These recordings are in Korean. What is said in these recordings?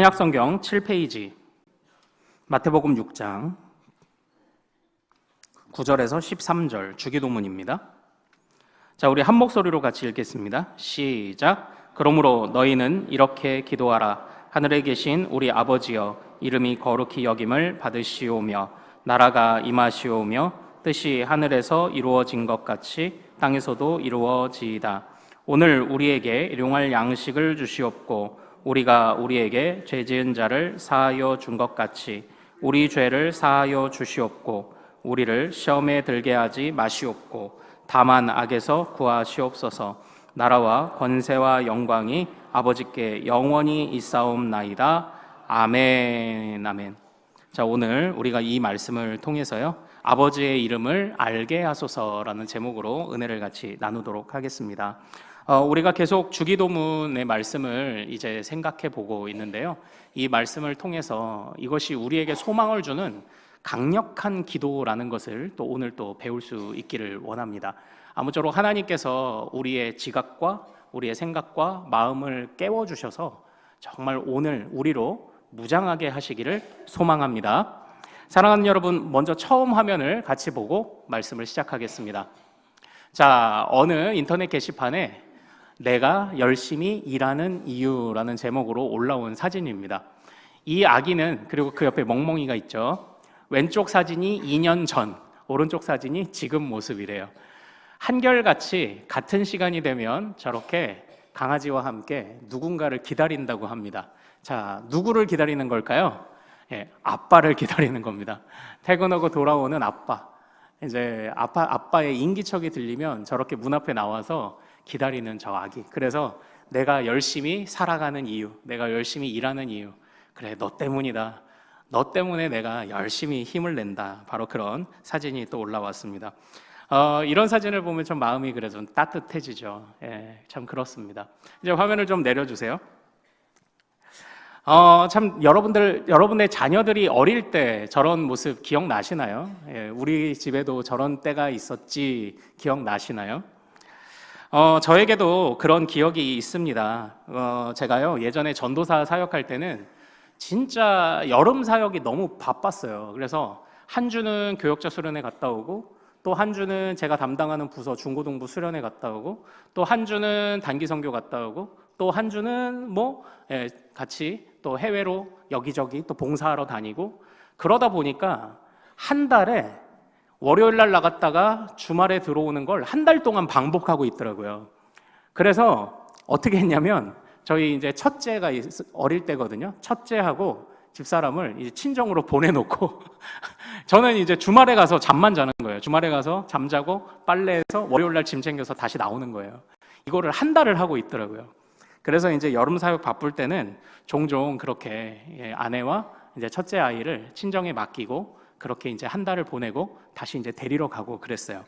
신약성경 7페이지 마태복음 6장 9절에서 13절 주기도문입니다. 자, 우리 한 목소리로 같이 읽겠습니다. 시작. 그러므로 너희는 이렇게 기도하라. 하늘에 계신 우리 아버지여, 이름이 거룩히 여김을 받으시오며 나라가 임하시오며 뜻이 하늘에서 이루어진 것 같이 땅에서도 이루어지이다. 오늘 우리에게 일용할 양식을 주시옵고 우리가 우리에게 죄 지은 자를 사하여 준 것 같이 우리 죄를 사하여 주시옵고 우리를 시험에 들게 하지 마시옵고 다만 악에서 구하시옵소서. 나라와 권세와 영광이 아버지께 영원히 있사옵나이다. 아멘. 아멘. 자, 오늘 우리가 이 말씀을 통해서요, 아버지의 이름을 알게 하소서라는 제목으로 은혜를 같이 나누도록 하겠습니다. 우리가 계속 주기도문의 말씀을 이제 생각해 보고 있는데요, 이 말씀을 통해서 이것이 우리에게 소망을 주는 강력한 기도라는 것을 또 오늘 또 배울 수 있기를 원합니다. 아무쪼록 하나님께서 우리의 지각과 우리의 생각과 마음을 깨워주셔서 정말 오늘 우리로 무장하게 하시기를 소망합니다. 사랑하는 여러분, 먼저 처음 화면을 같이 보고 말씀을 시작하겠습니다. 자, 어느 인터넷 게시판에 내가 열심히 일하는 이유라는 제목으로 올라온 사진입니다. 이 아기는, 그리고 그 옆에 멍멍이가 있죠. 왼쪽 사진이 2년 전, 오른쪽 사진이 지금 모습이래요. 한결같이 같은 시간이 되면 저렇게 강아지와 함께 누군가를 기다린다고 합니다. 자, 누구를 기다리는 걸까요? 아빠를 기다리는 겁니다. 퇴근하고 돌아오는 아빠. 이제 아빠의 인기척이 들리면 저렇게 문 앞에 나와서 기다리는 저 아기. 그래서 내가 열심히 살아가는 이유, 내가 열심히 일하는 이유, 그래, 너 때문이다. 너 때문에 내가 열심히 힘을 낸다. 바로 그런 사진이 또 올라왔습니다. 이런 사진을 보면 좀 마음이 그래 좀 따뜻해지죠. 참 그렇습니다. 이제 화면을 좀 내려주세요. 참 여러분의 자녀들이 어릴 때 저런 모습 기억나시나요? 우리 집에도 저런 때가 있었지 기억나시나요? 저에게도 그런 기억이 있습니다. 제가요, 예전에 전도사 사역할 때는 진짜 여름 사역이 너무 바빴어요. 그래서 한 주는 교역자 수련회 갔다 오고, 또 한 주는 제가 담당하는 부서 중고등부 수련회 갔다 오고, 또 한 주는 단기 선교 갔다 오고, 또 한 주는 같이 또 해외로 여기저기 또 봉사하러 다니고, 그러다 보니까 한 달에 월요일 날 나갔다가 주말에 들어오는 걸 한 달 동안 반복하고 있더라고요. 그래서 어떻게 했냐면, 저희 이제 첫째가 어릴 때거든요. 첫째하고 집사람을 이제 친정으로 보내놓고 저는 이제 주말에 가서 잠만 자는 거예요. 주말에 가서 잠자고 빨래해서 월요일 날 짐 챙겨서 다시 나오는 거예요. 이거를 한 달을 하고 있더라고요. 그래서 이제 여름 사역 바쁠 때는 종종 그렇게 아내와 이제 첫째 아이를 친정에 맡기고 그렇게 이제 한 달을 보내고 다시 이제 데리러 가고 그랬어요.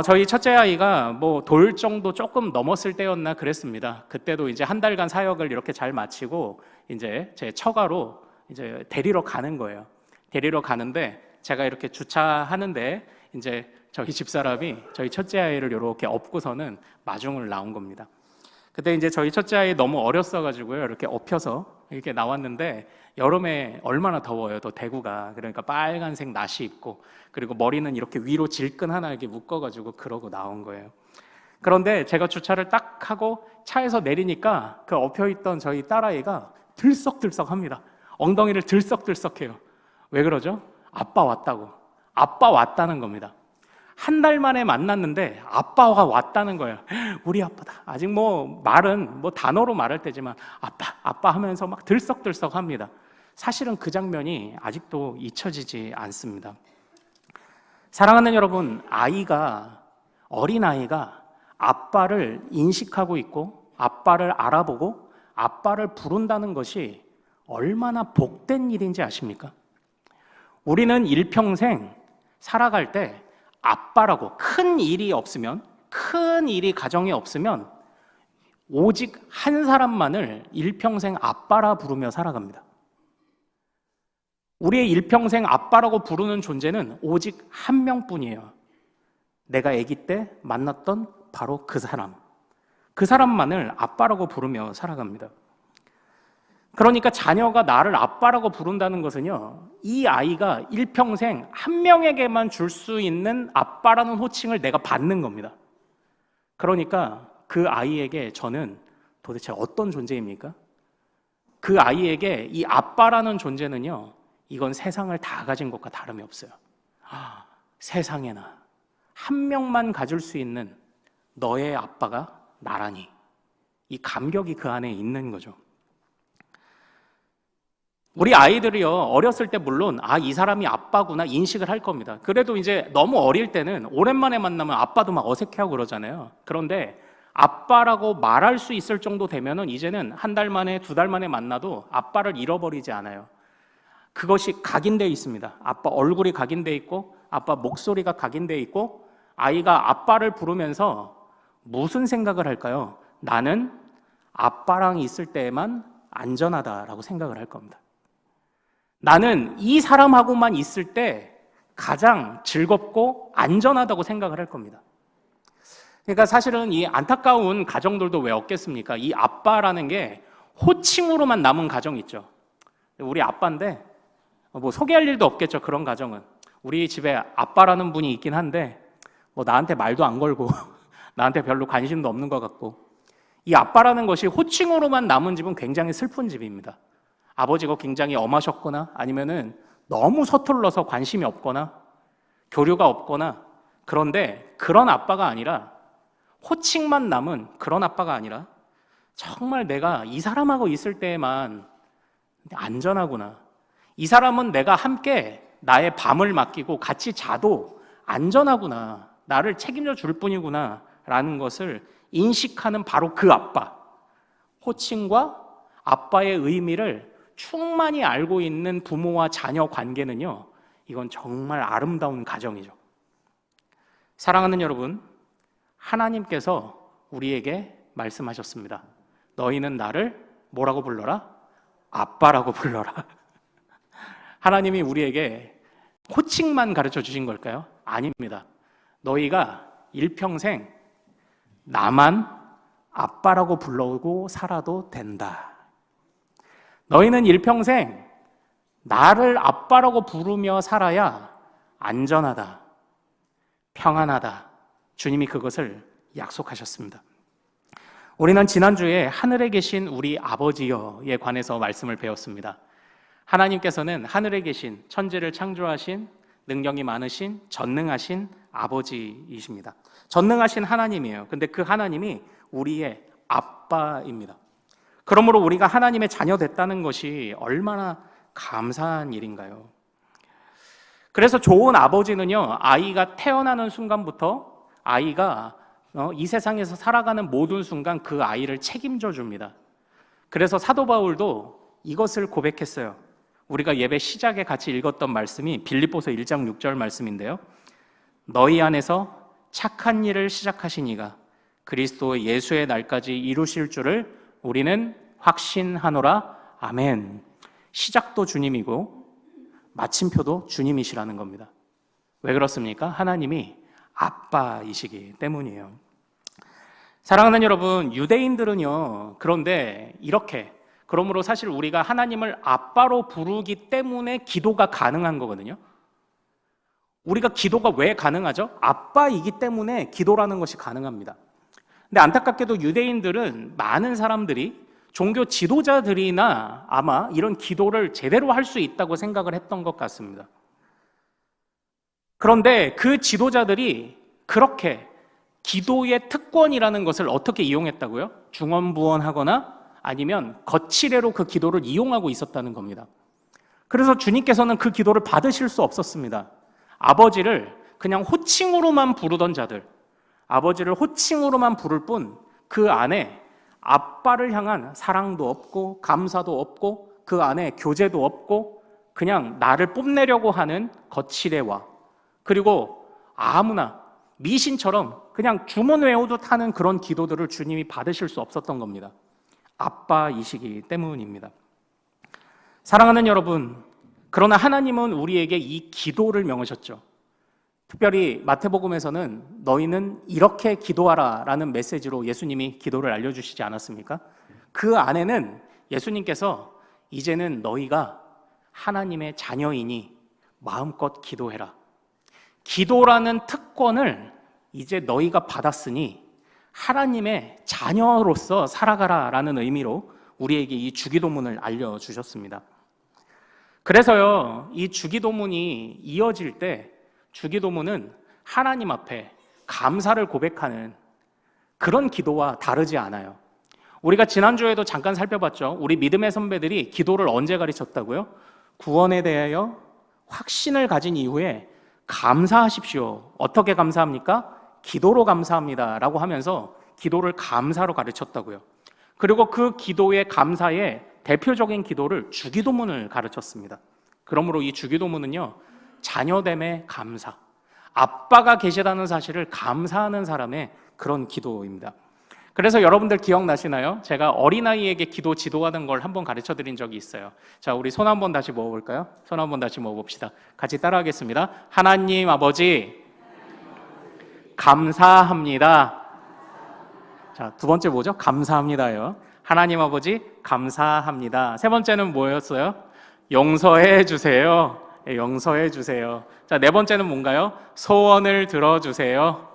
저희 첫째 아이가 돌 정도 조금 넘었을 때였나 그랬습니다. 그때도 이제 한 달간 사역을 이렇게 잘 마치고 이제 제 처가로 이제 데리러 가는 거예요. 데리러 가는데 제가 이렇게 주차하는데 이제 저희 집사람이 저희 첫째 아이를 이렇게 업고서는 마중을 나온 겁니다. 그때 이제 저희 첫째 아이 너무 어렸어가지고요, 이렇게 엎혀서 이렇게 나왔는데, 여름에 얼마나 더워요, 또 대구가. 그러니까 빨간색 나시 입고, 그리고 머리는 이렇게 위로 질끈하게 묶어가지고 그러고 나온 거예요. 그런데 제가 주차를 딱 하고 차에서 내리니까 그 엎혀있던 저희 딸아이가 들썩들썩합니다. 엉덩이를 들썩들썩해요. 왜 그러죠? 아빠 왔다고. 아빠 왔다는 겁니다. 한 달 만에 만났는데 아빠가 왔다는 거예요. 우리 아빠다. 아직 말은 단어로 말할 때지만 아빠 하면서 막 들썩들썩합니다. 사실은 그 장면이 아직도 잊혀지지 않습니다. 사랑하는 여러분, 어린아이가 아빠를 인식하고 있고 아빠를 알아보고 아빠를 부른다는 것이 얼마나 복된 일인지 아십니까? 우리는 일평생 살아갈 때 아빠라고 큰 일이 가정에 없으면 오직 한 사람만을 일평생 아빠라 부르며 살아갑니다. 우리의 일평생 아빠라고 부르는 존재는 오직 한 명뿐이에요. 내가 아기 때 만났던 바로 그 사람만을 아빠라고 부르며 살아갑니다. 그러니까 자녀가 나를 아빠라고 부른다는 것은요, 이 아이가 일평생 한 명에게만 줄 수 있는 아빠라는 호칭을 내가 받는 겁니다. 그러니까 그 아이에게 저는 도대체 어떤 존재입니까? 그 아이에게 이 아빠라는 존재는요, 이건 세상을 다 가진 것과 다름이 없어요. 세상에나 한 명만 가질 수 있는 너의 아빠가 나라니, 이 감격이 그 안에 있는 거죠. 우리 아이들이요, 어렸을 때 물론 이 사람이 아빠구나 인식을 할 겁니다. 그래도 이제 너무 어릴 때는 오랜만에 만나면 아빠도 막 어색해하고 그러잖아요. 그런데 아빠라고 말할 수 있을 정도 되면은 이제는 한 달 만에, 두 달 만에 만나도 아빠를 잃어버리지 않아요. 그것이 각인되어 있습니다. 아빠 얼굴이 각인되어 있고 아빠 목소리가 각인되어 있고, 아이가 아빠를 부르면서 무슨 생각을 할까요? 나는 아빠랑 있을 때에만 안전하다라고 생각을 할 겁니다. 나는 이 사람하고만 있을 때 가장 즐겁고 안전하다고 생각을 할 겁니다. 그러니까 사실은 이 안타까운 가정들도 왜 없겠습니까? 이 아빠라는 게 호칭으로만 남은 가정이 있죠. 우리 아빠인데 뭐 소개할 일도 없겠죠. 그런 가정은 우리 집에 아빠라는 분이 있긴 한데 뭐 나한테 말도 안 걸고 나한테 별로 관심도 없는 것 같고, 이 아빠라는 것이 호칭으로만 남은 집은 굉장히 슬픈 집입니다. 아버지가 굉장히 엄하셨거나 아니면은 너무 서툴러서 관심이 없거나 교류가 없거나, 그런데 그런 아빠가 아니라, 호칭만 남은 그런 아빠가 아니라 정말 내가 이 사람하고 있을 때에만 안전하구나, 이 사람은 내가 함께 나의 밤을 맡기고 같이 자도 안전하구나, 나를 책임져 줄 뿐이구나 라는 것을 인식하는 바로 그 아빠. 호칭과 아빠의 의미를 충만히 알고 있는 부모와 자녀 관계는요, 이건 정말 아름다운 가정이죠. 사랑하는 여러분, 하나님께서 우리에게 말씀하셨습니다. 너희는 나를 뭐라고 불러라? 아빠라고 불러라. 하나님이 우리에게 호칭만 가르쳐 주신 걸까요? 아닙니다. 너희가 일평생 나만 아빠라고 불러오고 살아도 된다. 너희는 일평생 나를 아빠라고 부르며 살아야 안전하다, 평안하다. 주님이 그것을 약속하셨습니다. 우리는 지난주에 하늘에 계신 우리 아버지여에 관해서 말씀을 배웠습니다. 하나님께서는 하늘에 계신, 천지를 창조하신, 능력이 많으신, 전능하신 아버지이십니다. 전능하신 하나님이에요. 근데 그 하나님이 우리의 아빠입니다. 그러므로 우리가 하나님의 자녀 됐다는 것이 얼마나 감사한 일인가요? 그래서 좋은 아버지는요, 아이가 태어나는 순간부터 아이가 이 세상에서 살아가는 모든 순간 그 아이를 책임져 줍니다. 그래서 사도 바울도 이것을 고백했어요. 우리가 예배 시작에 같이 읽었던 말씀이 빌립보서 1장 6절 말씀인데요. 너희 안에서 착한 일을 시작하신 이가 그리스도 예수의 날까지 이루실 줄을 우리는 확신하노라. 아멘. 시작도 주님이고 마침표도 주님이시라는 겁니다. 왜 그렇습니까? 하나님이 아빠이시기 때문이에요. 사랑하는 여러분, 유대인들은요, 그런데 이렇게, 그러므로 사실 우리가 하나님을 아빠로 부르기 때문에 기도가 가능한 거거든요. 우리가 기도가 왜 가능하죠? 아빠이기 때문에 기도라는 것이 가능합니다. 근데 안타깝게도 유대인들은, 많은 사람들이, 종교 지도자들이나 아마 이런 기도를 제대로 할 수 있다고 생각을 했던 것 같습니다. 그런데 그 지도자들이 그렇게 기도의 특권이라는 것을 어떻게 이용했다고요? 중언부언하거나 아니면 거칠애로 그 기도를 이용하고 있었다는 겁니다. 그래서 주님께서는 그 기도를 받으실 수 없었습니다. 아버지를 그냥 호칭으로만 부르던 자들, 아버지를 호칭으로만 부를 뿐 그 안에 아빠를 향한 사랑도 없고 감사도 없고 그 안에 교제도 없고 그냥 나를 뽐내려고 하는 거칠애와, 그리고 아무나 미신처럼 그냥 주문 외우듯 하는 그런 기도들을 주님이 받으실 수 없었던 겁니다. 아빠이시기 때문입니다. 사랑하는 여러분, 그러나 하나님은 우리에게 이 기도를 명하셨죠. 특별히 마태복음에서는 너희는 이렇게 기도하라 라는 메시지로 예수님이 기도를 알려주시지 않았습니까? 그 안에는 예수님께서 이제는 너희가 하나님의 자녀이니 마음껏 기도해라. 기도라는 특권을 이제 너희가 받았으니 하나님의 자녀로서 살아가라라는 의미로 우리에게 이 주기도문을 알려주셨습니다. 그래서요, 이 주기도문이 이어질 때 주기도문은 하나님 앞에 감사를 고백하는 그런 기도와 다르지 않아요. 우리가 지난주에도 잠깐 살펴봤죠. 우리 믿음의 선배들이 기도를 언제 가르쳤다고요? 구원에 대하여 확신을 가진 이후에 감사하십시오. 어떻게 감사합니까? 기도로 감사합니다 라고 하면서 기도를 감사로 가르쳤다고요. 그리고 그 기도의 감사의 대표적인 기도를 주기도문을 가르쳤습니다. 그러므로 이 주기도문은요, 자녀됨의 감사, 아빠가 계시다는 사실을 감사하는 사람의 그런 기도입니다. 그래서 여러분들 기억나시나요? 제가 어린아이에게 기도 지도하는 걸 한번 가르쳐 드린 적이 있어요. 자, 우리 손 한번 다시 모아볼까요? 손 한번 다시 모아봅시다. 같이 따라하겠습니다. 하나님 아버지 감사합니다. 자, 두 번째 뭐죠? 감사합니다요. 하나님 아버지 감사합니다. 세 번째는 뭐였어요? 용서해 주세요. 용서해 주세요. 자, 네 번째는 뭔가요? 소원을 들어주세요.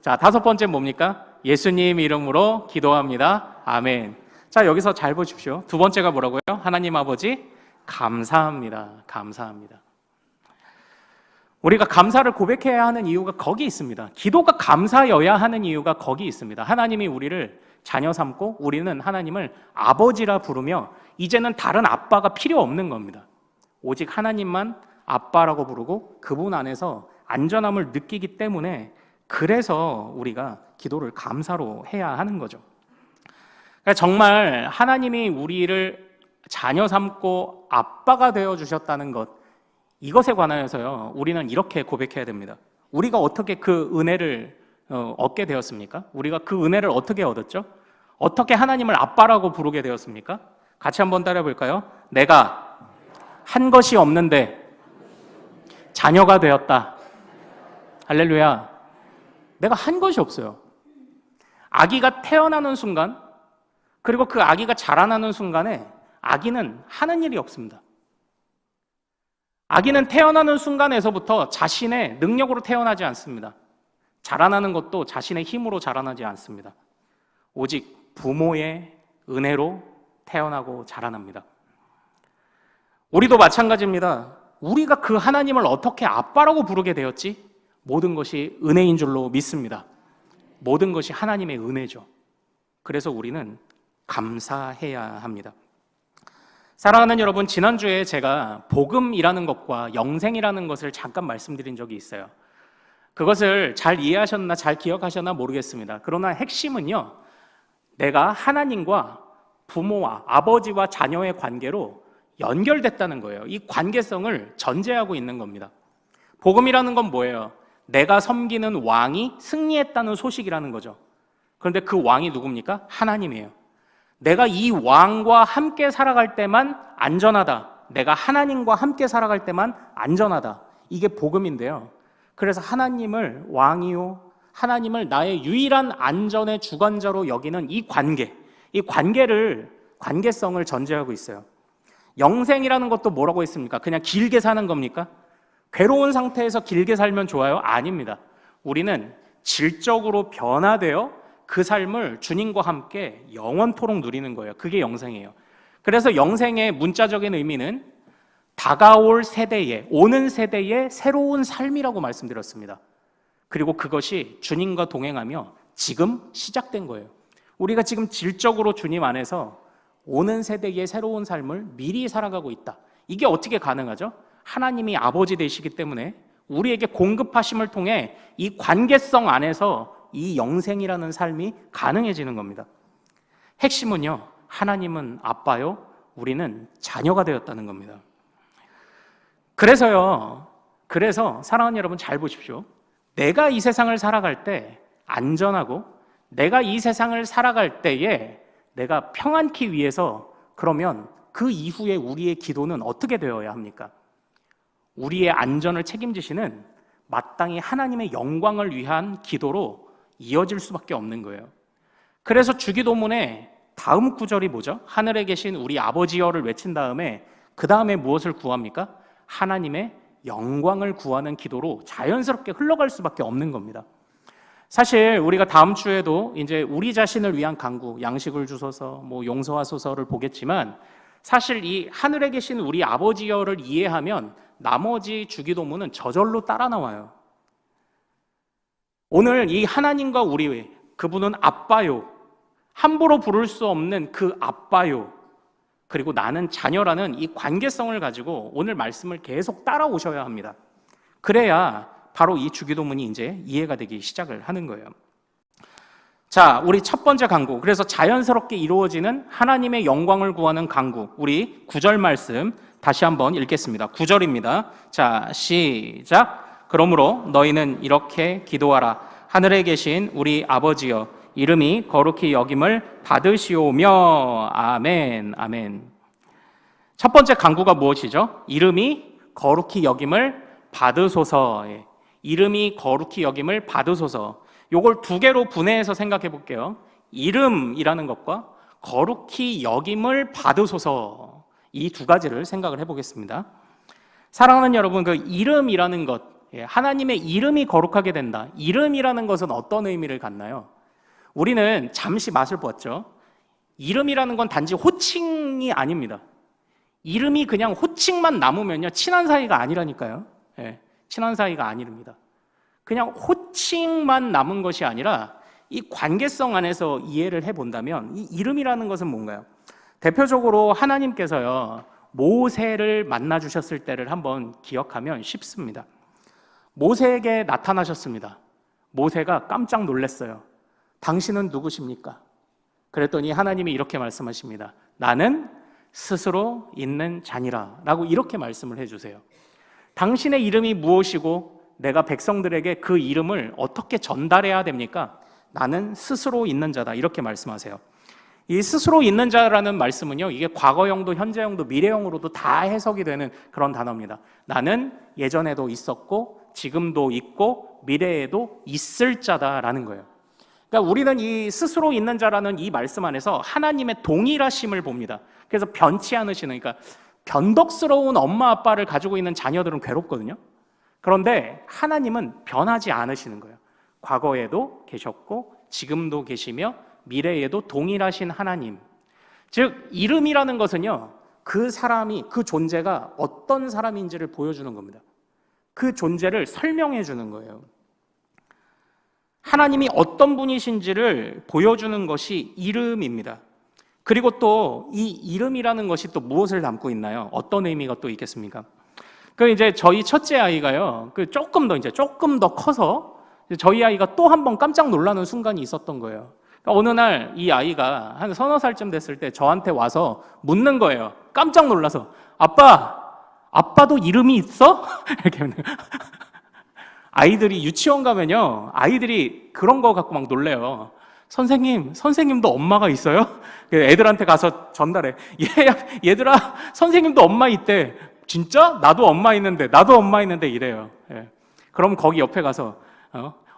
자, 다섯 번째 뭡니까? 예수님 이름으로 기도합니다. 아멘. 자, 여기서 잘 보십시오. 두 번째가 뭐라고요? 하나님 아버지 감사합니다. 감사합니다. 우리가 감사를 고백해야 하는 이유가 거기 있습니다. 기도가 감사여야 하는 이유가 거기 있습니다. 하나님이 우리를 자녀 삼고 우리는 하나님을 아버지라 부르며 이제는 다른 아빠가 필요 없는 겁니다. 오직 하나님만 아빠라고 부르고 그분 안에서 안전함을 느끼기 때문에 그래서 우리가 기도를 감사로 해야 하는 거죠. 그러니까 정말 하나님이 우리를 자녀 삼고 아빠가 되어주셨다는 것, 이것에 관하여서요, 우리는 이렇게 고백해야 됩니다. 우리가 어떻게 그 은혜를 얻게 되었습니까? 우리가 그 은혜를 어떻게 얻었죠? 어떻게 하나님을 아빠라고 부르게 되었습니까? 같이 한번 따라해 볼까요? 내가 한 것이 없는데 자녀가 되었다. 할렐루야. 내가 한 것이 없어요. 아기가 태어나는 순간, 그리고 그 아기가 자라나는 순간에 아기는 하는 일이 없습니다. 아기는 태어나는 순간에서부터 자신의 능력으로 태어나지 않습니다. 자라나는 것도 자신의 힘으로 자라나지 않습니다. 오직 부모의 은혜로 태어나고 자라납니다. 우리도 마찬가지입니다. 우리가 그 하나님을 어떻게 아빠라고 부르게 되었지? 모든 것이 은혜인 줄로 믿습니다. 모든 것이 하나님의 은혜죠. 그래서 우리는 감사해야 합니다. 사랑하는 여러분, 지난주에 제가 복음이라는 것과 영생이라는 것을 잠깐 말씀드린 적이 있어요. 그것을 잘 이해하셨나 잘 기억하셨나 모르겠습니다. 그러나 핵심은요, 내가 하나님과 부모와 아버지와 자녀의 관계로 연결됐다는 거예요. 이 관계성을 전제하고 있는 겁니다. 복음이라는 건 뭐예요? 내가 섬기는 왕이 승리했다는 소식이라는 거죠. 그런데 그 왕이 누굽니까? 하나님이에요. 내가 이 왕과 함께 살아갈 때만 안전하다. 내가 하나님과 함께 살아갈 때만 안전하다. 이게 복음인데요. 그래서 하나님을 왕이요, 하나님을 나의 유일한 안전의 주관자로 여기는 이 관계성을 전제하고 있어요. 영생이라는 것도 뭐라고 했습니까? 그냥 길게 사는 겁니까? 괴로운 상태에서 길게 살면 좋아요? 아닙니다. 우리는 질적으로 변화되어 그 삶을 주님과 함께 영원토록 누리는 거예요. 그게 영생이에요. 그래서 영생의 문자적인 의미는 다가올 세대에, 오는 세대의 새로운 삶이라고 말씀드렸습니다. 그리고 그것이 주님과 동행하며 지금 시작된 거예요. 우리가 지금 질적으로 주님 안에서 오는 세대의 새로운 삶을 미리 살아가고 있다. 이게 어떻게 가능하죠? 하나님이 아버지 되시기 때문에 우리에게 공급하심을 통해 이 관계성 안에서 이 영생이라는 삶이 가능해지는 겁니다. 핵심은요, 하나님은 아빠요, 우리는 자녀가 되었다는 겁니다. 그래서 사랑하는 여러분 잘 보십시오. 내가 이 세상을 살아갈 때 안전하고 내가 이 세상을 살아갈 때에 내가 평안케 위해서, 그러면 그 이후에 우리의 기도는 어떻게 되어야 합니까? 우리의 안전을 책임지시는 마땅히 하나님의 영광을 위한 기도로 이어질 수밖에 없는 거예요. 그래서 주기도문에 다음 구절이 뭐죠? 하늘에 계신 우리 아버지여를 외친 다음에 그 다음에 무엇을 구합니까? 하나님의 영광을 구하는 기도로 자연스럽게 흘러갈 수밖에 없는 겁니다. 사실 우리가 다음 주에도 이제 우리 자신을 위한 간구, 양식을 주소서, 용서하소서를 보겠지만 사실 이 하늘에 계신 우리 아버지여를 이해하면 나머지 주기도문은 저절로 따라 나와요. 오늘 이 하나님과 우리, 그분은 아빠요. 함부로 부를 수 없는 그 아빠요. 그리고 나는 자녀라는 이 관계성을 가지고 오늘 말씀을 계속 따라오셔야 합니다. 그래야 바로 이 주기도문이 이제 이해가 되기 시작을 하는 거예요. 자, 우리 첫 번째 간구. 그래서 자연스럽게 이루어지는 하나님의 영광을 구하는 간구. 우리 9절 말씀 다시 한번 읽겠습니다. 9절입니다. 자, 시작. 그러므로 너희는 이렇게 기도하라. 하늘에 계신 우리 아버지여, 이름이 거룩히 여김을 받으시오며. 아멘. 아멘. 첫 번째 간구가 무엇이죠? 이름이 거룩히 여김을 받으소서. 이름이 거룩히 여김을 받으소서. 요걸 두 개로 분해해서 생각해 볼게요. 이름이라는 것과 거룩히 여김을 받으소서, 이 두 가지를 생각을 해보겠습니다. 사랑하는 여러분, 그 이름이라는 것, 하나님의 이름이 거룩하게 된다. 이름이라는 것은 어떤 의미를 갖나요? 우리는 잠시 맛을 보았죠. 이름이라는 건 단지 호칭이 아닙니다. 이름이 그냥 호칭만 남으면요, 친한 사이가 아니라니까요. 친한 사이가 아닙니다. 그냥 호칭만 남은 것이 아니라 이 관계성 안에서 이해를 해본다면 이 이름이라는 것은 뭔가요? 대표적으로 하나님께서요, 모세를 만나 주셨을 때를 한번 기억하면 쉽습니다. 모세에게 나타나셨습니다. 모세가 깜짝 놀랐어요. 당신은 누구십니까? 그랬더니 하나님이 이렇게 말씀하십니다. 나는 스스로 있는 자니라 라고 이렇게 말씀을 해주세요. 당신의 이름이 무엇이고 내가 백성들에게 그 이름을 어떻게 전달해야 됩니까? 나는 스스로 있는 자다, 이렇게 말씀하세요. 이 스스로 있는 자라는 말씀은요, 이게 과거형도 현재형도 미래형으로도 다 해석이 되는 그런 단어입니다. 나는 예전에도 있었고 지금도 있고 미래에도 있을 자다라는 거예요. 그러니까 우리는 이 스스로 있는 자라는 이 말씀 안에서 하나님의 동일하심을 봅니다. 그래서 변치 않으시는, 그러니까 변덕스러운 엄마 아빠를 가지고 있는 자녀들은 괴롭거든요. 그런데 하나님은 변하지 않으시는 거예요. 과거에도 계셨고 지금도 계시며 미래에도 동일하신 하나님. 즉 이름이라는 것은요, 그 사람이, 그 존재가 어떤 사람인지를 보여주는 겁니다. 그 존재를 설명해 주는 거예요. 하나님이 어떤 분이신지를 보여주는 것이 이름입니다. 그리고 또 이 이름이라는 것이 또 무엇을 담고 있나요? 어떤 의미가 또 있겠습니까? 그 이제 저희 첫째 아이가요, 조금 더 커서 저희 아이가 또 한 번 깜짝 놀라는 순간이 있었던 거예요. 그러니까 어느 날 이 아이가 한 서너 살쯤 됐을 때 저한테 와서 묻는 거예요. 깜짝 놀라서, 아빠도 이름이 있어? 이렇게 묻는 거예요. 아이들이 유치원 가면요, 아이들이 그런 거 갖고 막 놀래요. 선생님도 엄마가 있어요? 애들한테 가서 전달해. 얘들아, 선생님도 엄마 있대. 진짜? 나도 엄마 있는데 이래요. 그럼 거기 옆에 가서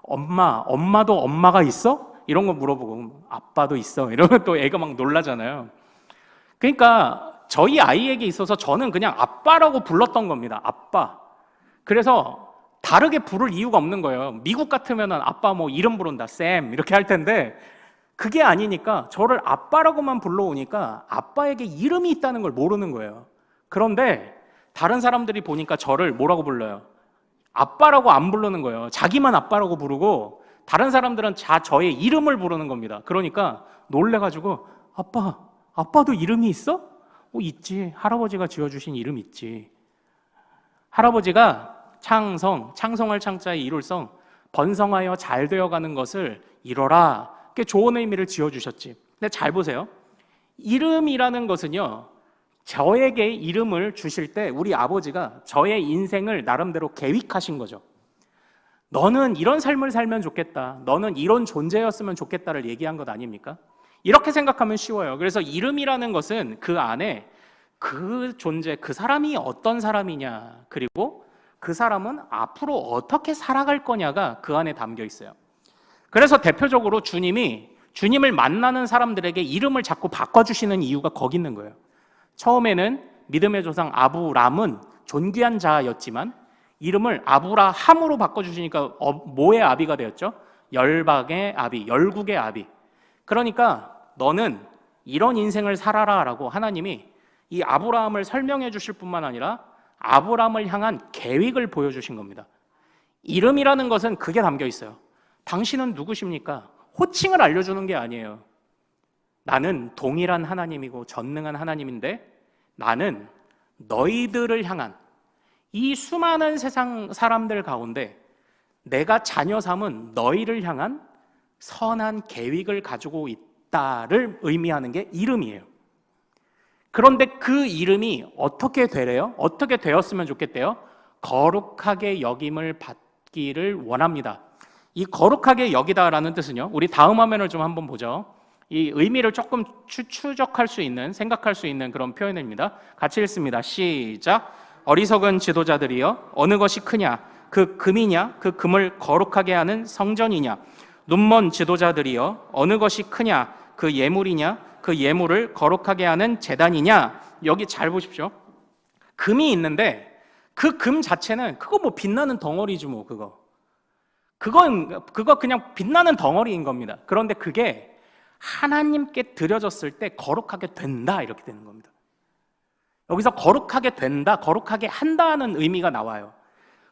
엄마도 엄마가 있어? 이런 거 물어보고 아빠도 있어. 이러면 또 애가 막 놀라잖아요. 그러니까 저희 아이에게 있어서 저는 그냥 아빠라고 불렀던 겁니다. 아빠. 그래서 다르게 부를 이유가 없는 거예요. 미국 같으면 아빠 이름 부른다, 쌤 이렇게 할 텐데 그게 아니니까 저를 아빠라고만 불러오니까 아빠에게 이름이 있다는 걸 모르는 거예요. 그런데 다른 사람들이 보니까 저를 뭐라고 불러요? 아빠라고 안 부르는 거예요. 자기만 아빠라고 부르고 다른 사람들은 저의 이름을 부르는 겁니다. 그러니까 놀래가지고 아빠도 이름이 있어? 있지. 할아버지가 지어주신 이름 있지. 할아버지가 창성할 창자에 이룰성, 번성하여 잘 되어가는 것을 이뤄라. 꽤 좋은 의미를 지어주셨지. 근데 잘 보세요. 이름이라는 것은요, 저에게 이름을 주실 때 우리 아버지가 저의 인생을 나름대로 계획하신 거죠. 너는 이런 삶을 살면 좋겠다, 너는 이런 존재였으면 좋겠다를 얘기한 것 아닙니까? 이렇게 생각하면 쉬워요. 그래서 이름이라는 것은 그 안에 그 존재, 그 사람이 어떤 사람이냐, 그리고 그 사람은 앞으로 어떻게 살아갈 거냐가 그 안에 담겨 있어요. 그래서 대표적으로 주님이 주님을 만나는 사람들에게 이름을 자꾸 바꿔주시는 이유가 거기 있는 거예요. 처음에는 믿음의 조상 아브람은 존귀한 자였지만 이름을 아브라함으로 바꿔주시니까 뭐의 아비가 되었죠? 열방의 아비, 열국의 아비. 그러니까 너는 이런 인생을 살아라 라고 하나님이 이 아브라함을 설명해 주실 뿐만 아니라 아브라함을 향한 계획을 보여주신 겁니다. 이름이라는 것은 그게 담겨 있어요. 당신은 누구십니까? 호칭을 알려주는 게 아니에요. 나는 동일한 하나님이고 전능한 하나님인데 나는 너희들을 향한 이 수많은 세상 사람들 가운데 내가 자녀 삼은 너희를 향한 선한 계획을 가지고 있다를 의미하는 게 이름이에요. 그런데 그 이름이 어떻게 되래요? 어떻게 되었으면 좋겠대요? 거룩하게 여김을 받기를 원합니다. 이 거룩하게 여기다라는 뜻은요, 우리 다음 화면을 좀 한번 보죠. 이 의미를 조금 추적할 수 있는, 생각할 수 있는 그런 표현입니다. 같이 읽습니다. 시작. 어리석은 지도자들이여, 어느 것이 크냐? 그 금이냐? 그 금을 거룩하게 하는 성전이냐? 눈먼 지도자들이여, 어느 것이 크냐? 그 예물이냐? 그 예물을 거룩하게 하는 제단이냐? 여기 잘 보십시오. 금이 있는데 그 금 자체는 그거 뭐 빛나는 덩어리지 뭐 그거 그냥 빛나는 덩어리인 겁니다. 그런데 그게 하나님께 드려졌을 때 거룩하게 된다 이렇게 되는 겁니다. 여기서 거룩하게 된다, 거룩하게 한다는 의미가 나와요.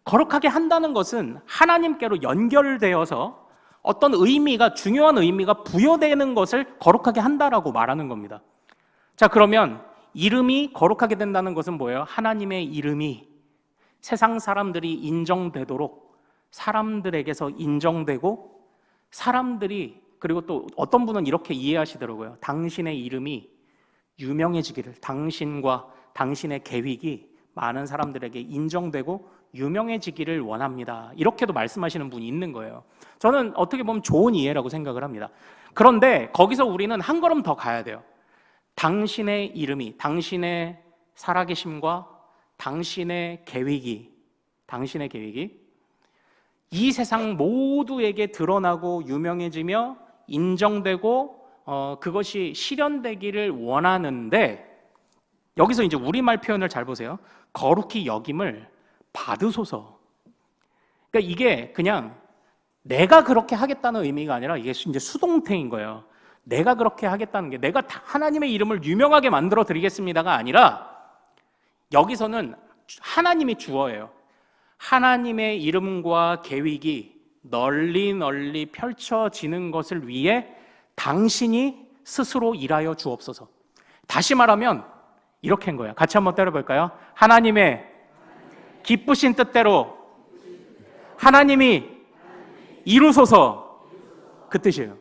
거룩하게 한다는 것은 하나님께로 연결되어서 어떤 의미가, 중요한 의미가 부여되는 것을 거룩하게 한다라고 말하는 겁니다. 자, 그러면 이름이 거룩하게 된다는 것은 뭐예요? 하나님의 이름이 세상 사람들이 인정되도록 사람들에게서 인정되고 사람들이, 그리고 또 어떤 분은 이렇게 이해하시더라고요. 당신의 이름이 유명해지기를, 당신과 당신의 계획이 많은 사람들에게 인정되고 유명해지기를 원합니다. 이렇게도 말씀하시는 분이 있는 거예요. 저는 어떻게 보면 좋은 이해라고 생각을 합니다. 그런데 거기서 우리는 한 걸음 더 가야 돼요. 당신의 이름이, 당신의 살아계심과 당신의 계획이 이 세상 모두에게 드러나고 유명해지며 인정되고 그것이 실현되기를 원하는데, 여기서 이제 우리말 표현을 잘 보세요. 거룩히 여김을 받으소서. 그러니까 이게 그냥 내가 그렇게 하겠다는 의미가 아니라 이게 이제 수동태인 거예요. 내가 그렇게 하겠다는 게, 내가 하나님의 이름을 유명하게 만들어 드리겠습니다가 아니라, 여기서는 하나님이 주어예요. 하나님의 이름과 계획이 널리 펼쳐지는 것을 위해 당신이 스스로 일하여 주옵소서. 다시 말하면 이렇게 한 거예요. 같이 한번 때려볼까요? 하나님의 기쁘신 뜻대로 하나님이 이루소서. 그 뜻이에요.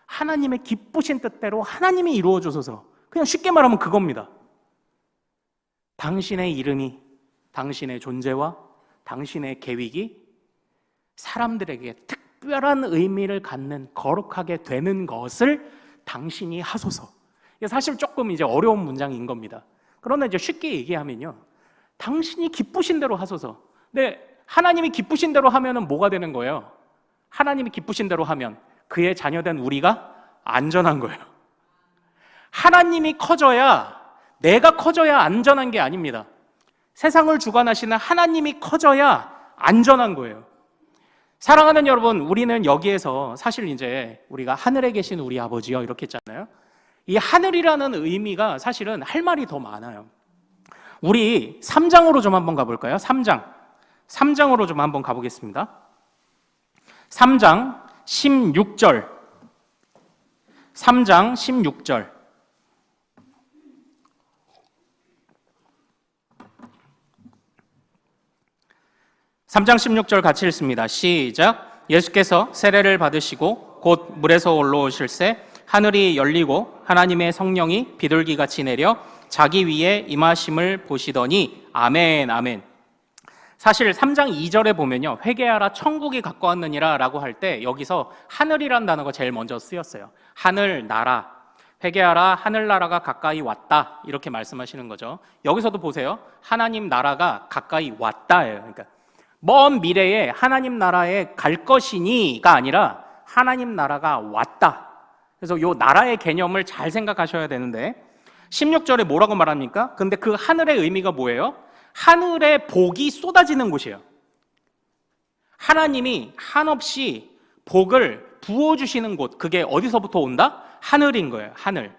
하나님의 기쁘신 뜻대로 하나님이 이루어 주소서. 그냥 쉽게 말하면 그겁니다. 당신의 이름이, 당신의 존재와 당신의 계획이 사람들에게 특별한 의미를 갖는, 거룩하게 되는 것을 당신이 하소서. 이게 사실 조금 이제 어려운 문장인 겁니다. 그러나 이제 쉽게 얘기하면요, 당신이 기쁘신 대로 하소서. 근데 하나님이 기쁘신 대로 하면은 뭐가 되는 거예요? 하나님이 기쁘신 대로 하면 그의 자녀된 우리가 안전한 거예요. 하나님이 커져야, 내가 커져야 안전한 게 아닙니다. 세상을 주관하시는 하나님이 커져야 안전한 거예요. 사랑하는 여러분, 우리는 여기에서 사실 이제 우리가 하늘에 계신 우리 아버지요 이렇게 했잖아요. 이 하늘이라는 의미가 사실은 할 말이 더 많아요. 우리 3장으로 좀 한번 가볼까요? 3장으로 좀 한번 가보겠습니다. 3장 16절 3장 16절 같이 읽습니다. 시작. 예수께서 세례를 받으시고 곧 물에서 올라오실새 하늘이 열리고 하나님의 성령이 비둘기같이 내려 자기 위에 임하심을 보시더니 아멘 아멘. 사실 3장 2절에 보면요, 회개하라 천국이 가까웠느니라 라고 할 때 여기서 하늘이란 단어가 제일 먼저 쓰였어요. 하늘, 나라, 회개하라 하늘나라가 가까이 왔다 이렇게 말씀하시는 거죠. 여기서도 보세요. 하나님 나라가 가까이 왔다예요. 그러니까 먼 미래에 하나님 나라에 갈 것이니가 아니라 하나님 나라가 왔다. 그래서 요 나라의 개념을 잘 생각하셔야 되는데 16절에 뭐라고 말합니까? 근데 그 하늘의 의미가 뭐예요? 하늘의 복이 쏟아지는 곳이에요. 하나님이 한없이 복을 부어주시는 곳, 그게 어디서부터 온다? 하늘인 거예요. 하늘.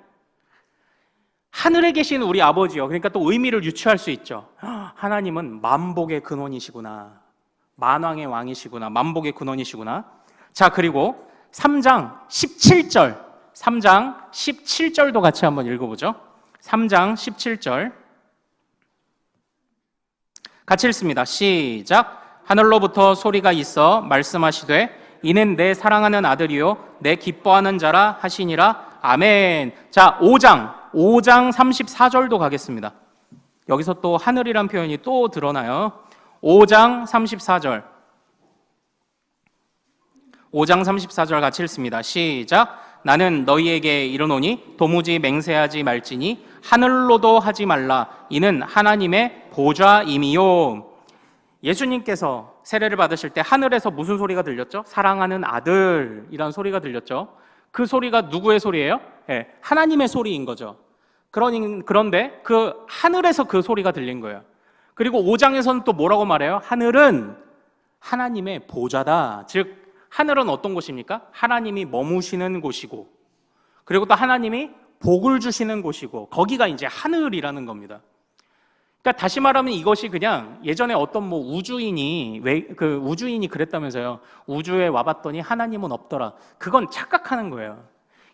하늘에 계신 우리 아버지요. 그러니까 또 의미를 유추할 수 있죠. 하나님은 만복의 근원이시구나. 만왕의 왕이시구나. 만복의 근원이시구나. 자, 그리고 3장 17절도 같이 한번 읽어보죠. 3장 17절 같이 읽습니다. 시작. 하늘로부터 소리가 있어 말씀하시되 이는 내 사랑하는 아들이요 내 기뻐하는 자라 하시니라. 아멘. 자, 5장 34절도 가겠습니다. 여기서 또 하늘이란 표현이 또 드러나요. 5장 34절 5장 34절 같이 읽습니다. 시작. 나는 너희에게 이르노니 도무지 맹세하지 말지니 하늘로도 하지 말라. 이는 하나님의 보좌임이요. 예수님께서 세례를 받으실 때 하늘에서 무슨 소리가 들렸죠? 사랑하는 아들이란 소리가 들렸죠. 그 소리가 누구의 소리예요? 네, 하나님의 소리인 거죠. 그런데 그 하늘에서 그 소리가 들린 거예요. 그리고 5장에서는 또 뭐라고 말해요? 하늘은 하나님의 보좌다. 즉 하늘은 어떤 곳입니까? 하나님이 머무시는 곳이고, 그리고 또 하나님이 복을 주시는 곳이고, 거기가 이제 하늘이라는 겁니다. 그러니까 다시 말하면 이것이 그냥 예전에 어떤 우주인이 그랬다면서요. 우주에 와봤더니 하나님은 없더라. 그건 착각하는 거예요.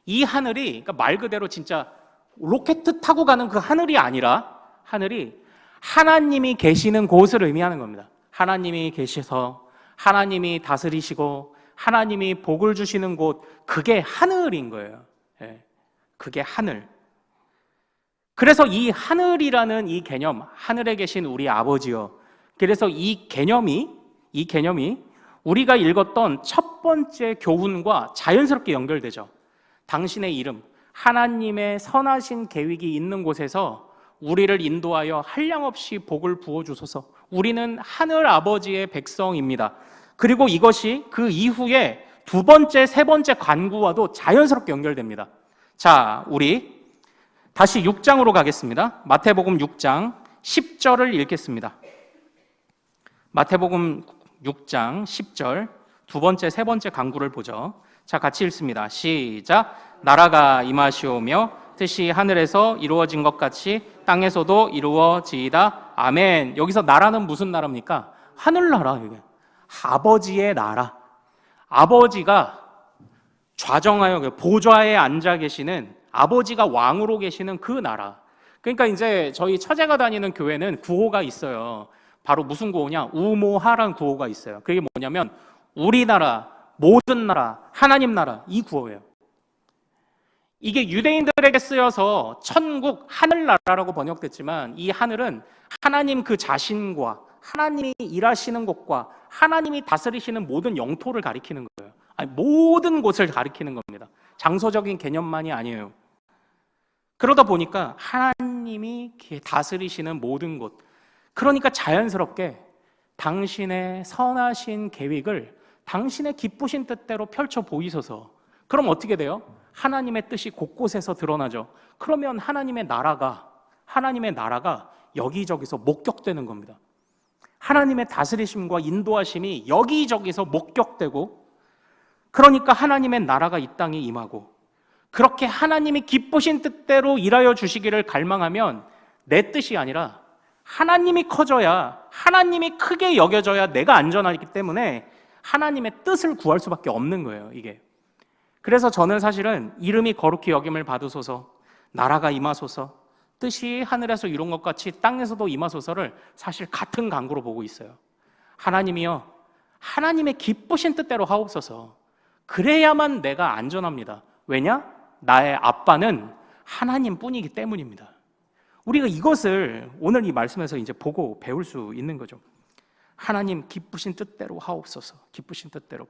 이 하늘이 그러니까 말 그대로 진짜 로켓 타고 가는 그 하늘이 아니라 하늘이 하나님이 계시는 곳을 의미하는 겁니다. 하나님이 계셔서 하나님이 다스리시고 하나님이 복을 주시는 곳, 그게 하늘인 거예요. 그게 하늘. 그래서 이 하늘이라는 이 개념, 하늘에 계신 우리 아버지요. 그래서 이 개념이 우리가 읽었던 첫 번째 교훈과 자연스럽게 연결되죠. 당신의 이름, 하나님의 선하신 계획이 있는 곳에서 우리를 인도하여 한량없이 복을 부어주소서. 우리는 하늘 아버지의 백성입니다. 그리고 이것이 그 이후에 두 번째, 세 번째 간구와도 자연스럽게 연결됩니다. 자, 우리 다시 6장으로 가겠습니다. 마태복음 6장 10절을 읽겠습니다. 마태복음 6장 10절 두 번째, 세 번째 간구를 보죠. 자, 같이 읽습니다. 시작. 나라가 임하시오며 뜻이 하늘에서 이루어진 것 같이 땅에서도 이루어지이다. 아멘. 여기서 나라는 무슨 나라입니까? 하늘나라. 이게 아버지의 나라. 아버지가 좌정하여 보좌에 앉아 계시는, 아버지가 왕으로 계시는 그 나라. 그러니까 이제 저희 처제가 다니는 교회는 구호가 있어요. 바로 무슨 구호냐? 우모하라는 구호가 있어요. 그게 뭐냐면 우리나라, 모든 나라, 하나님 나라, 이 구호예요. 이게 유대인들에게 쓰여서 천국, 하늘나라라고 번역됐지만 이 하늘은 하나님 그 자신과 하나님이 일하시는 곳과 하나님이 다스리시는 모든 영토를 가리키는 거예요. 아니, 모든 곳을 가리키는 겁니다. 장소적인 개념만이 아니에요. 그러다 보니까 하나님이 다스리시는 모든 곳, 그러니까 자연스럽게 당신의 선하신 계획을 당신의 기쁘신 뜻대로 펼쳐 보이소서. 그럼 어떻게 돼요? 하나님의 뜻이 곳곳에서 드러나죠. 그러면 하나님의 나라가 여기저기서 목격되는 겁니다. 하나님의 다스리심과 인도하심이 여기저기서 목격되고, 그러니까 하나님의 나라가 이 땅에 임하고, 그렇게 하나님이 기쁘신 뜻대로 일하여 주시기를 갈망하면 내 뜻이 아니라 하나님이 커져야, 하나님이 크게 여겨져야 내가 안전하기 때문에 하나님의 뜻을 구할 수밖에 없는 거예요, 이게. 그래서 저는 사실은 이름이 거룩히 여김을 받으소서, 나라가 임하소서, 뜻이 하늘에서 이룬 것 같이 땅에서도 임하소서를 사실 같은 간구로 보고 있어요. 하나님이여, 하나님의 기쁘신 뜻대로 하옵소서. 그래야만 내가 안전합니다. 왜냐? 나의 아빠는 하나님뿐이기 때문입니다. 우리가 이것을 오늘 이 말씀에서 이제 보고 배울 수 있는 거죠. 하나님 기쁘신 뜻대로 하옵소서. 기쁘신 뜻대로.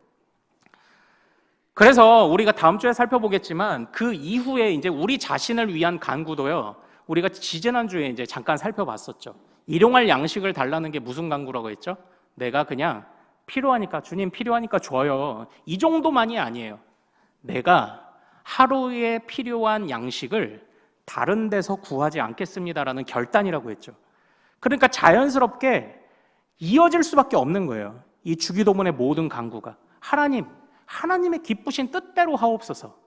그래서 우리가 다음 주에 살펴보겠지만 그 이후에 이제 우리 자신을 위한 간구도요. 우리가 지지난주에 이제 잠깐 살펴봤었죠. 일용할 양식을 달라는 게 무슨 간구라고 했죠? 내가 그냥 필요하니까, 주님 필요하니까 줘요. 이 정도만이 아니에요. 내가 하루에 필요한 양식을 다른 데서 구하지 않겠습니다라는 결단이라고 했죠. 그러니까 자연스럽게 이어질 수밖에 없는 거예요. 이 주기도문의 모든 간구가 하나님의 기쁘신 뜻대로 하옵소서.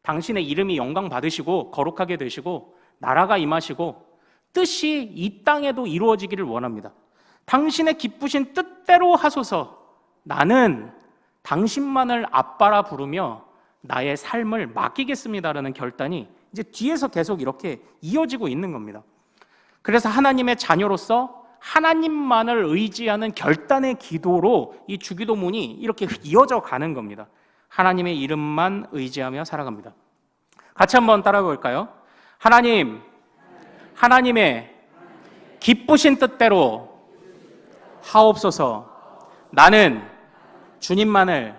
당신의 이름이 영광 받으시고 거룩하게 되시고 나라가 임하시고 뜻이 이 땅에도 이루어지기를 원합니다. 당신의 기쁘신 뜻대로 하소서. 나는 당신만을 아빠라 부르며 나의 삶을 맡기겠습니다라는 결단이 이제 뒤에서 계속 이렇게 이어지고 있는 겁니다. 그래서 하나님의 자녀로서 하나님만을 의지하는 결단의 기도로 이 주기도문이 이렇게 이어져 가는 겁니다. 하나님의 이름만 의지하며 살아갑니다. 같이 한번 따라해 볼까요? 하나님의 기쁘신 뜻대로 하옵소서. 나는 주님만을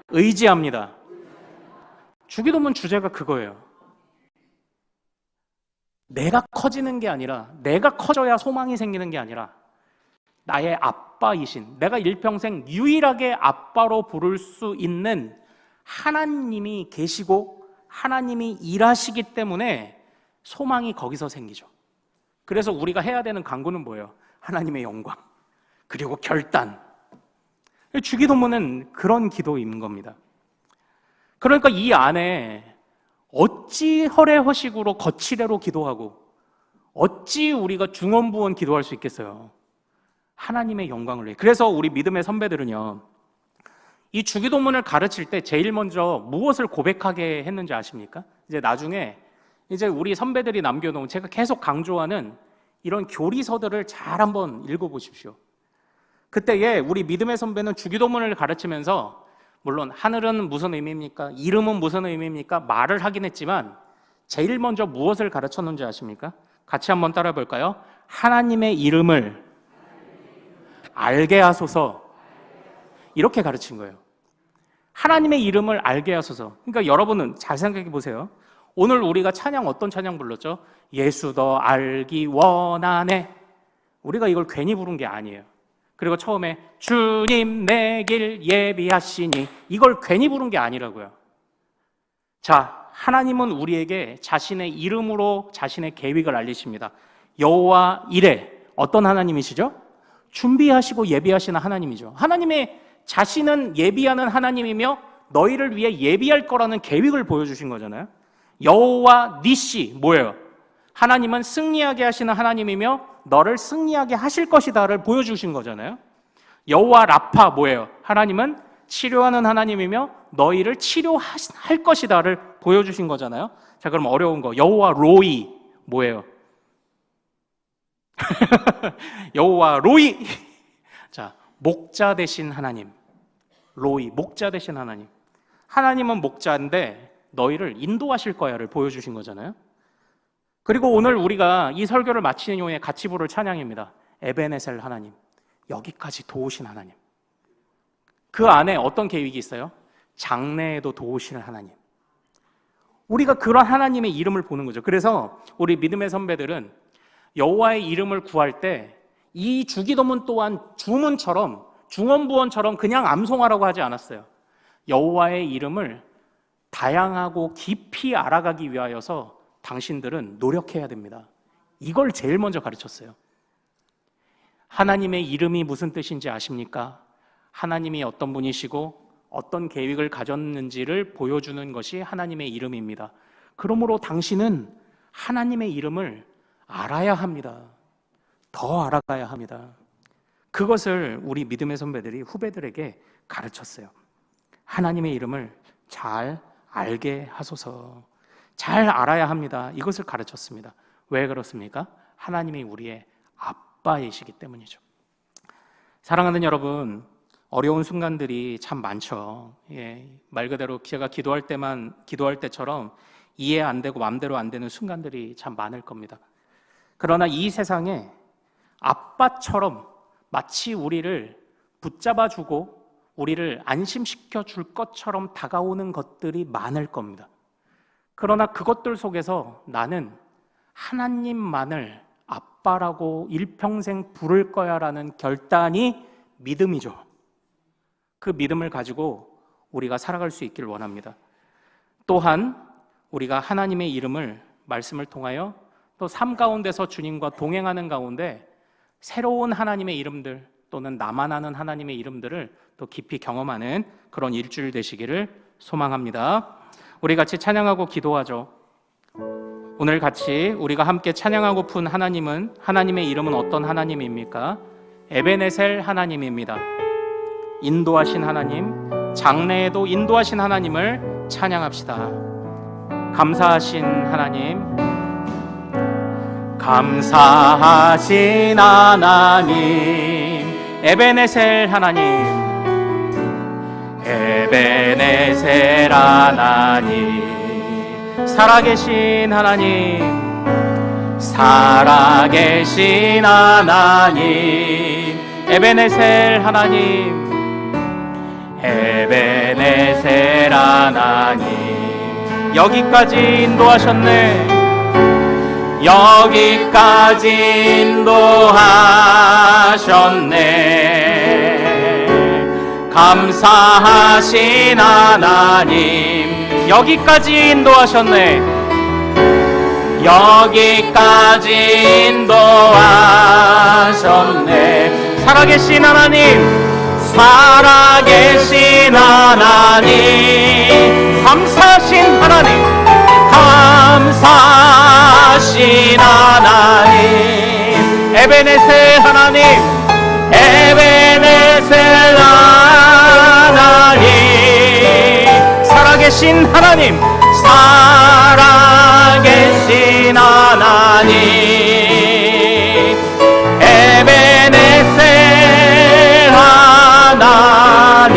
의지합니다. 주기도문 주제가 그거예요. 내가 커지는 게 아니라, 내가 커져야 소망이 생기는 게 아니라 나의 아빠이신, 내가 일평생 유일하게 아빠로 부를 수 있는 하나님이 계시고 하나님이 일하시기 때문에 소망이 거기서 생기죠. 그래서 우리가 해야 되는 간구는 뭐예요? 하나님의 영광, 그리고 결단. 주기도문은 그런 기도인 겁니다. 그러니까 이 안에 어찌 허례허식으로 거칠애로 기도하고 어찌 우리가 중언부언 기도할 수 있겠어요? 하나님의 영광을 위해. 그래서 우리 믿음의 선배들은요, 이 주기도문을 가르칠 때 제일 먼저 무엇을 고백하게 했는지 아십니까? 이제 나중에 이제 우리 선배들이 남겨놓은, 제가 계속 강조하는 이런 교리서들을 잘 한번 읽어보십시오. 그때에 우리 믿음의 선배는 주기도문을 가르치면서 물론 하늘은 무슨 의미입니까? 이름은 무슨 의미입니까? 말을 하긴 했지만 제일 먼저 무엇을 가르쳤는지 아십니까? 같이 한번 따라 볼까요? 하나님의 이름을 알게 하소서. 이렇게 가르친 거예요. 하나님의 이름을 알게 하소서. 그러니까 여러분은 잘 생각해 보세요. 오늘 우리가 찬양, 어떤 찬양 불렀죠? 예수 더 알기 원하네. 우리가 이걸 괜히 부른 게 아니에요. 그리고 처음에 주님 내 길 예비하시니, 이걸 괜히 부른 게 아니라고요. 자, 하나님은 우리에게 자신의 이름으로 자신의 계획을 알리십니다. 여호와 이레, 어떤 하나님이시죠? 준비하시고 예비하시는 하나님이죠. 하나님의 자신은 예비하는 하나님이며 너희를 위해 예비할 거라는 계획을 보여주신 거잖아요. 여호와 니시, 뭐예요? 하나님은 승리하게 하시는 하나님이며 너를 승리하게 하실 것이다를 보여주신 거잖아요. 여호와 라파, 뭐예요? 하나님은 치료하는 하나님이며 너희를 치료할 것이다를 보여주신 거잖아요. 자, 그럼 어려운 거, 여호와 로이, 뭐예요? 여호와 로이. 자, 목자 되신 하나님. 로이, 목자 되신 하나님. 하나님은 목자인데 너희를 인도하실 거야를 보여주신 거잖아요. 그리고 오늘 우리가 이 설교를 마치는 이후에 같이 부를 찬양입니다. 에베네셀 하나님, 여기까지 도우신 하나님. 그 안에 어떤 계획이 있어요? 장래에도 도우시는 하나님. 우리가 그런 하나님의 이름을 보는 거죠. 그래서 우리 믿음의 선배들은 여호와의 이름을 구할 때 이 주기도문 또한 주문처럼, 중언부언처럼 그냥 암송하라고 하지 않았어요. 여호와의 이름을 다양하고 깊이 알아가기 위하여서 당신들은 노력해야 됩니다. 이걸 제일 먼저 가르쳤어요. 하나님의 이름이 무슨 뜻인지 아십니까? 하나님이 어떤 분이시고 어떤 계획을 가졌는지를 보여주는 것이 하나님의 이름입니다. 그러므로 당신은 하나님의 이름을 알아야 합니다. 더 알아가야 합니다. 그것을 우리 믿음의 선배들이 후배들에게 가르쳤어요. 하나님의 이름을 잘 알게 하소서. 잘 알아야 합니다. 이것을 가르쳤습니다. 왜 그렇습니까? 하나님이 우리의 아빠이시기 때문이죠. 사랑하는 여러분, 어려운 순간들이 참 많죠. 말 그대로 제가 기도할 때처럼 이해 안 되고 마음대로 안 되는 순간들이 참 많을 겁니다. 그러나 이 세상에 아빠처럼 마치 우리를 붙잡아주고 우리를 안심시켜 줄 것처럼 다가오는 것들이 많을 겁니다. 그러나 그것들 속에서 나는 하나님만을 아빠라고 일평생 부를 거야라는 결단이 믿음이죠. 그 믿음을 가지고 우리가 살아갈 수 있기를 원합니다. 또한 우리가 하나님의 이름을 말씀을 통하여 또 삶 가운데서 주님과 동행하는 가운데 새로운 하나님의 이름들 또는 나만 아는 하나님의 이름들을 또 깊이 경험하는 그런 일주일 되시기를 소망합니다. 우리 같이 찬양하고 기도하죠. 오늘 같이 우리가 함께 찬양하고픈 하나님은, 하나님의 이름은 어떤 하나님입니까? 에베네셀 하나님입니다. 인도하신 하나님, 장래에도 인도하신 하나님을 찬양합시다. 감사하신 하나님, 감사하신 하나님, 에베네셀 하나님, 에베네셀 하나님, 살아계신 하나님, 살아계신 하나님, 에베네셀 하나님, 에베네셀 하나님, 여기까지 인도하셨네. 여기까지 인도하셨네. 감사하신 하나님, 여기까지 인도하셨네. 여기까지 인도하셨네. 살아계신 하나님, 살아계신 하나님, 감사하신 하나님, 감사하신 하나님, 에베네셀 하나님, 에베네셀 하나님, 살아계신 하나님, 살아계신 하나님, 에베네셀 하나님,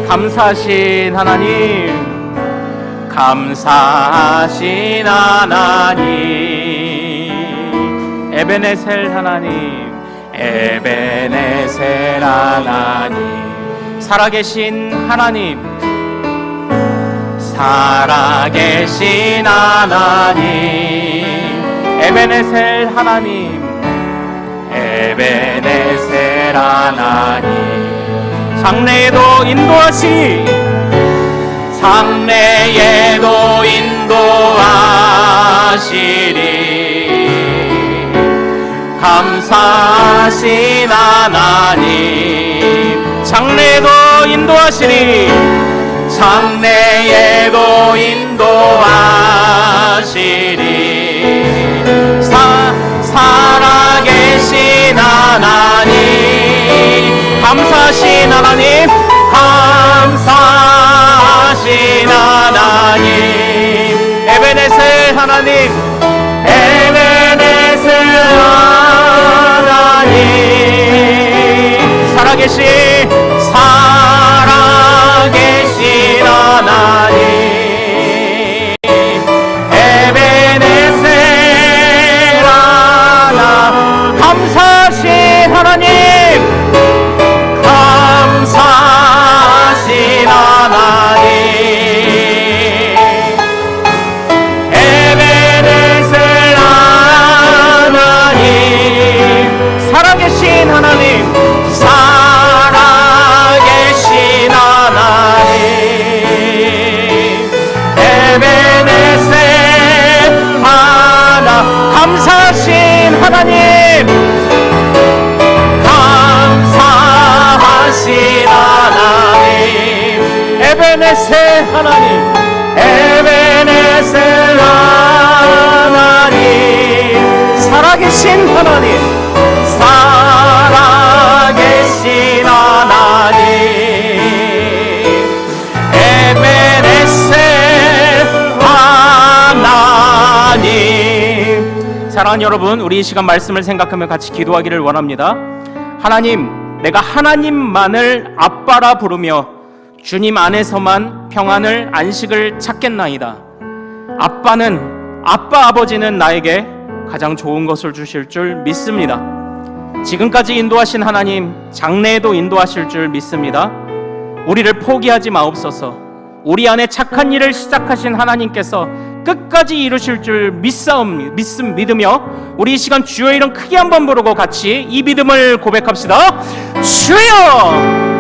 감사하신 하나님, 감사하신 하나님, 에베네셀 하나님, 에베네셀 하나님, 살아계신 하나님, 살아계신 하나님, 에베네셀 하나님, 에베네셀 하나님, 장래에도 인도하시니, 장래에도 인도하시리. 감사하신 하나님, 장래에도 인도하시리. 장래에도 인도하시리. 살아계신 하나님, 감사하신 하나님, 감사하신 하나님, 에베네셀 하나님, 에베네셀 하나님, 살아계신 하나님, 에베네셀 하나님, 감사하신 하나님, 감사하신 하나님, 에베네셀 하나님, 살아계신 하나님, 살아계신 하나님, 에베네셀 하나, 감사하신 하나님, 감사하신 하나님, 에베네셀 하나님, 에베네셀 하나님, 살아계신 하나님, 살아계신 하나님, 에베네셀 하나님. 사랑하는 여러분, 우리 이 시간 말씀을 생각하며 같이 기도하기를 원합니다. 하나님, 내가 하나님만을 아빠라 부르며 주님 안에서만 평안을, 안식을 찾겠나이다. 아빠 아버지는 나에게 가장 좋은 것을 주실 줄 믿습니다. 지금까지 인도하신 하나님, 장래에도 인도하실 줄 믿습니다. 우리를 포기하지 마옵소서. 우리 안에 착한 일을 시작하신 하나님께서 끝까지 이루실 줄 믿으며 우리 이 시간 주여 이름 크게 한번 부르고 같이 이 믿음을 고백합시다. 주여!